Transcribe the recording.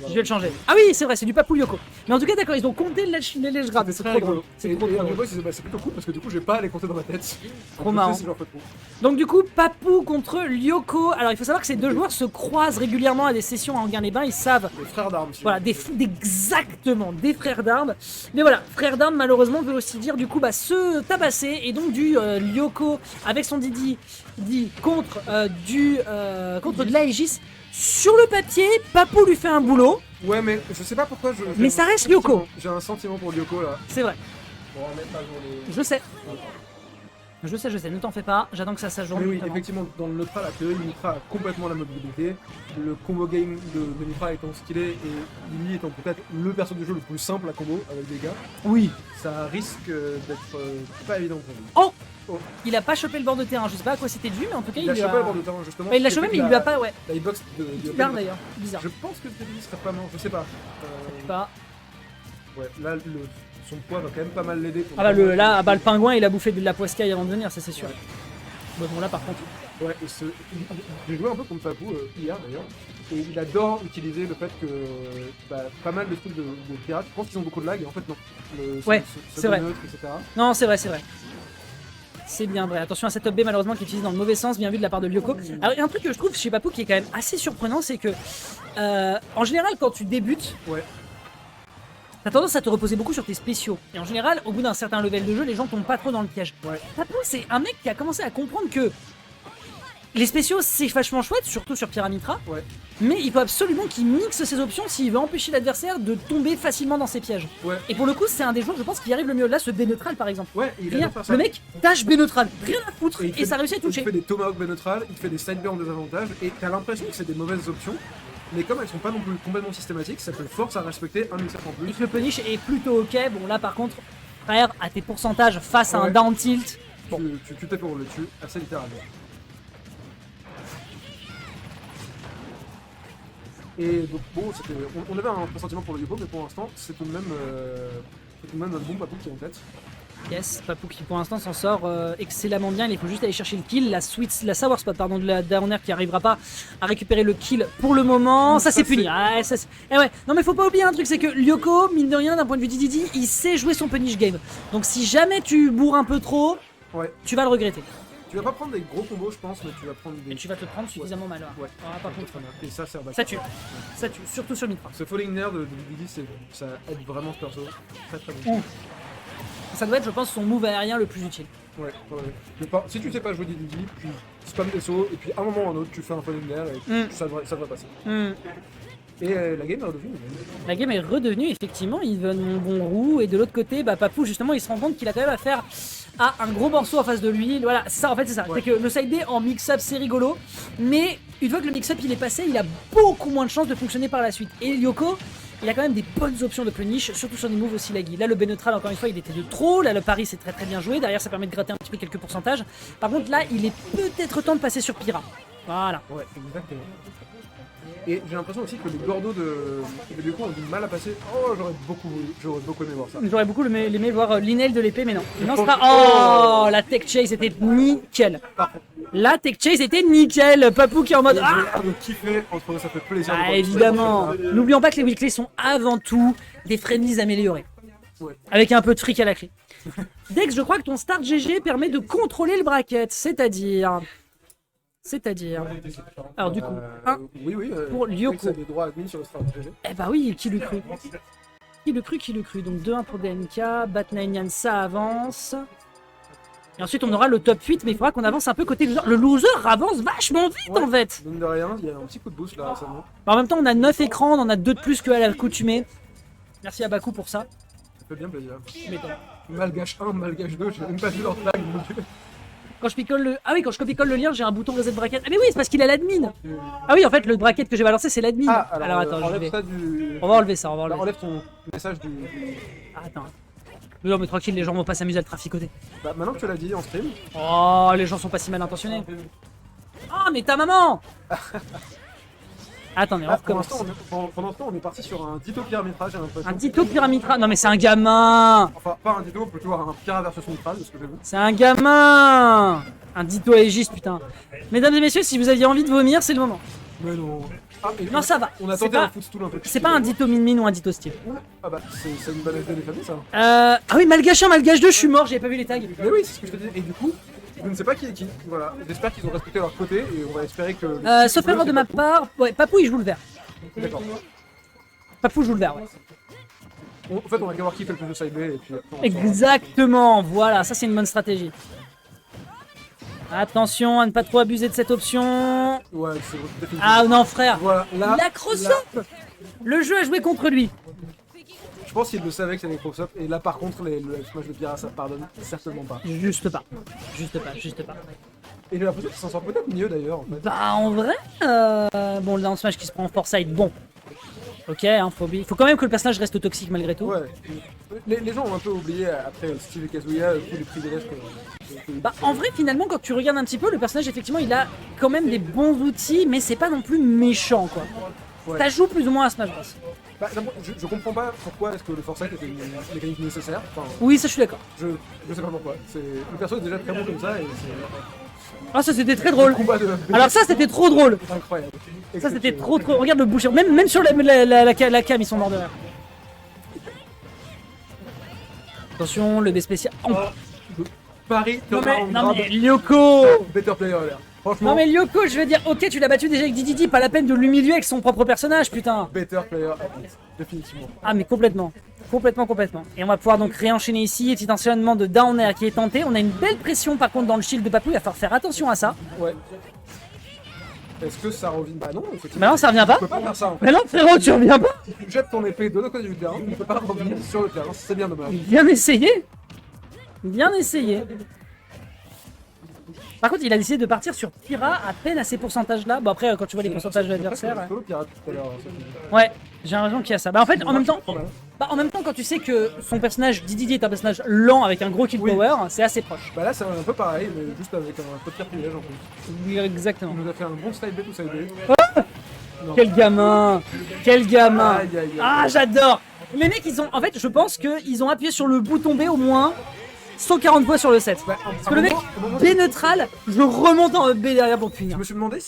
Je vais le changer. Ah oui, c'est vrai, c'est du Papou Lyoko. Mais en tout cas, d'accord, ils ont compté les lèches grades. C'est trop drôle. C'est plutôt cool parce que du coup, je vais pas les compter dans ma tête. Trop marrant. Donc du coup, Papou contre Lyoko. Alors il faut savoir que ces deux joueurs se croisent régulièrement à des sessions à Anguin-les-Bains. Ils savent. Les frères d'armes. Voilà, exactement, des frères d'armes. Mais voilà, frères d'armes malheureusement veut aussi dire du coup se tabasser. Et donc du Lyoko avec son Didi dit contre contre de l'Aegis. Sur le papier, Papou lui fait un boulot. Ouais, mais je sais pas pourquoi je. Mais ça reste Lyoko. J'ai un sentiment pour Lyoko là. C'est vrai. Bon, on va mettre à jour les. Je sais. Je sais, ne t'en fais pas, j'attends que ça s'ajoute. Mais oui, effectivement, dans le neutral, a priori, Mitra a complètement la mobilité. Le combo game de Mitra étant ce qu'il est, et lui étant peut-être le perso du jeu le plus simple à combo avec des gars, oui, ça risque d'être pas évident pour lui. Oh, il a pas chopé le bord de terrain, je sais pas à quoi c'était dû, mais en tout cas il a chopé le bord de terrain justement. Bah, il l'a chopé, mais il lui a pas, ouais. La hitbox de bizarre d'ailleurs, bizarre. Je pense que Teddy serait pas mort, je sais pas. Pas. Ouais, là, son poids va quand même pas mal l'aider. Ah bah le pingouin il a bouffé de la poiscaille avant de venir, ça c'est sûr. Ouais. Bon là par contre. Ouais, j'ai joué un peu contre Papou hier d'ailleurs, et il adore utiliser le fait que pas mal de trucs de pirates, je pense qu'ils ont beaucoup de lag, et en fait non. Ouais, c'est vrai. Etc. Non, c'est vrai. C'est bien vrai. Attention à cette up B malheureusement qui utilise dans le mauvais sens, bien vu de la part de Lyoko. Alors il y a un truc que je trouve chez Papou qui est quand même assez surprenant, c'est que en général quand tu débutes, ouais. T'as tendance à te reposer beaucoup sur tes spéciaux. Et en général, au bout d'un certain level de jeu, les gens tombent pas trop dans le piège. Ouais. Papou, c'est un mec qui a commencé à comprendre que les spéciaux, c'est vachement chouette, surtout sur Pyramitra. Ouais. Mais il faut absolument qu'il mixe ses options s'il veut empêcher l'adversaire de tomber facilement dans ses pièges. Ouais. Et pour le coup, c'est un des joueurs, je pense, qui arrive le mieux. Là, ce B neutral, par exemple. Ouais, il rien, faire ça. le mec dash B neutral, rien à foutre, et ça réussit à toucher. Il fait des tomahawk B neutral, il fait des sideburn en désavantage, et t'as l'impression que c'est des mauvaises options. Mais comme elles sont pas non plus complètement systématiques, ça te force à respecter un mixer en plus. Et que le punish est plutôt ok. Bon là par contre, frère, à tes pourcentages face à un down tilt. Bon. Tu t'es pour le dessus, assez littéralement. Et donc bon, on avait un pressentiment pour le Yobo, mais pour l'instant, c'est tout de même notre bon Papou qui est en tête. Yes, Papou qui pour l'instant s'en sort excellemment bien, il faut juste aller chercher le kill, la sour spot pardon de la dernière qui arrivera pas à récupérer le kill pour le moment, ça c'est puni. Ah, et ouais, non mais faut pas oublier un truc, c'est que Lyoko, mine de rien d'un point de vue d'Didi, il sait jouer son punish game. Donc si jamais tu bourres un peu trop, tu vas le regretter. Tu vas pas prendre des gros combos je pense, mais tu vas prendre des... Et tu vas te prendre suffisamment mal. Ouais. Par contre, et ça sert ça tue, surtout sur Mitra. Ce falling nair de Didi, ça aide vraiment ce perso, très très bon. Ça doit être, je pense, son move aérien le plus utile. Ouais. Si tu sais pas jouer Didi, puis spam des sauts, et puis à un moment ou à un autre, tu fais un falling nair, et ça devrait passer. Et la game est redevenue. La game est redevenue, effectivement, il donne mon bon roux, et de l'autre côté, Papou, justement, il se rend compte qu'il a quand même affaire à un gros morceau en face de lui. Voilà, c'est ça, en fait, c'est ça. Ouais. C'est que le side B en mix-up, c'est rigolo, mais une fois que le mix-up il est passé, il a beaucoup moins de chances de fonctionner par la suite. Et Lyoko, il a quand même des bonnes options de punish, surtout sur des moves aussi laggy. Là, le B neutral, encore une fois, il était de trop. Là, le pari, c'est très très bien joué. Derrière, ça permet de gratter un petit peu quelques pourcentages. Par contre, là, il est peut-être temps de passer sur Pyra. Voilà. Ouais, exactement. Et j'ai l'impression aussi que les Gordos de Lyoko ont du mal à passer. Oh, j'aurais beaucoup aimé voir ça. J'aurais beaucoup aimé voir l'inel de l'épée, mais non. Non, c'est pas... Oh, la tech chase était nickel. Parfait. La tech chase était nickel. Papou qui est en mode... Kiffer entre ça fait plaisir. Ah, évidemment. N'oublions pas que les weeklies sont avant tout des friendlies améliorés. Ouais. Avec un peu de fric à la clé. Dex, je crois que ton start GG permet de contrôler le bracket, c'est-à-dire... Alors du coup, pour Lyoko. Des droits admin sur le start GG. Eh bah oui, qui le cru. Qui le cru. Donc 2-1 pour DNK, Batnanian ça avance. Et ensuite on aura le top 8, mais il faudra qu'on avance un peu côté loser. Le loser avance vachement vite en fait. Mine de rien, il y a un petit coup de boost là récemment. En même temps on a 9 écrans, on en a 2 de plus qu'à l'accoutumée. Merci à Baku pour ça. Ça fait bien plaisir. Malgache 1, Malgache 2, j'ai même pas vu leur tag. Quand je picole le... Ah oui, quand je copie-colle le lien, j'ai un bouton reset bracket. Ah mais oui, c'est parce qu'il a l'admin. Ah oui, en fait, le bracket que j'ai balancé, c'est l'admin. Ah, alors attends, je vais... On va enlever ça, Enlève ton message du... Ah, attends. Non mais tranquille, les gens vont pas s'amuser à le traficoter. Bah maintenant que tu l'as dit en stream... Oh, les gens sont pas si mal intentionnés. Oh, mais ta maman. Attendez, on recommence. Pendant ce temps, on est parti sur un Ditto Pyramitra, j'ai l'impression. Un Ditto Pyramitra? Non mais c'est un gamin. Enfin, pas un Ditto, plutôt un Pyra versus Mitra, de ce que j'ai vu. C'est un gamin. Un Ditto Aegis, putain. Mesdames et messieurs, si vous aviez envie de vomir, c'est le moment. Mais non. Ah, et Non, ça va. On a C'est tenté pas- un footstool un peu. C'est pas un Ditto Min ou un Ditto Steve. Ah bah, c'est une bonne idée des familles, ça. Ah oui, Malgache 1, Malgache 2, je suis mort, j'avais pas vu les tags. Mais oui, c'est ce que je te dis. Et du coup, je ne sais pas qui est qui. Voilà. J'espère qu'ils ont respecté leur côté et on va espérer que. Sauf erreur de ma part, ouais, Papou il joue le vert. D'accord. Papou joue le vert, ouais. En fait, on va qu'à voir qui fait le plus de side B et puis après, on saura. Exactement, voilà, ça c'est une bonne stratégie. Attention à ne pas trop abuser de cette option. Ouais, c'est définitivement. Ah non, frère, Voilà, là. la cross-up. Le jeu a joué contre lui. Je pense qu'il le savait que c'était des cross-up et là, par contre, le smash de Pyrrha, ça pardonne certainement pas. Juste pas. Juste pas, juste pas. Et j'ai l'impression qu'il s'en sort peut-être mieux d'ailleurs en fait. Bah en vrai, bon le down smash qui se prend en foresight, bon. Ok, hein, faut quand même que le personnage reste toxique malgré tout. Ouais. Les gens ont un peu oublié après Steve et Kazuya tous les privilèges que. Bah en vrai finalement quand tu regardes un petit peu, le personnage effectivement il a quand même des bons outils, mais c'est pas non plus méchant quoi. Ouais. Ça joue plus ou moins à Smash Bros. Bah, je comprends pas pourquoi est-ce que le foresight était une mécanique nécessaire. Enfin, Oui ça je suis d'accord. je sais pas pourquoi. Le perso est déjà très bon comme ça et c'est. Ah ça c'était très drôle. Le combat de. Alors ça c'était trop drôle. Incroyable. Ça c'était trop. Regarde le boucher, même sur la cam ils sont morts de rire. Attention, le B spécial. Oh. Paris, Non Thomas, mais Lyoko. better player là. Franchement, Non mais Lyoko, je veux dire, ok tu l'as battu déjà avec Dididi, pas la peine de l'humilier avec son propre personnage, putain. better player, définitivement. Ah mais complètement. Complètement. Et on va pouvoir donc réenchaîner ici, petit enchaînement de down air qui est tenté. On a une belle pression par contre dans le shield de Papou, il va falloir faire attention à ça. Ouais. Est-ce que ça revient? Bah non, effectivement. Bah non, ça revient pas. Tu peux pas faire ça en fait. Mais non frérot, tu reviens pas. Tu jettes ton épée de l'autre côté du terrain, tu ne peux pas revenir sur le terrain, c'est bien dommage. Bien essayé. Bien essayé. Par contre, il a décidé de partir sur Pyrrha à peine à ces pourcentages-là. Bon, après, quand tu vois les pourcentages de l'adversaire. C'est le pirate tout à l'heure. Ouais, j'ai l'impression qu'il y a ça. Bah, en fait, en même temps, Trop mal. quand tu sais que son personnage, Dididi, est un personnage lent avec un gros kill Oui. power, c'est assez proche. Bah là, c'est un peu pareil, mais juste avec un peu de pire privilège en plus. Oui, exactement. Il nous a fait un bon side B tout side B. Quel gamin. Quel gamin. Aïe, aïe, aïe. Ah, j'adore. Les mecs, ils ont. En fait, je pense qu'ils ont appuyé sur le bouton B au moins 140 fois sur le set. Bah, Parce que le mec, B neutral, je remonte en B derrière pour finir. Je me suis demandé si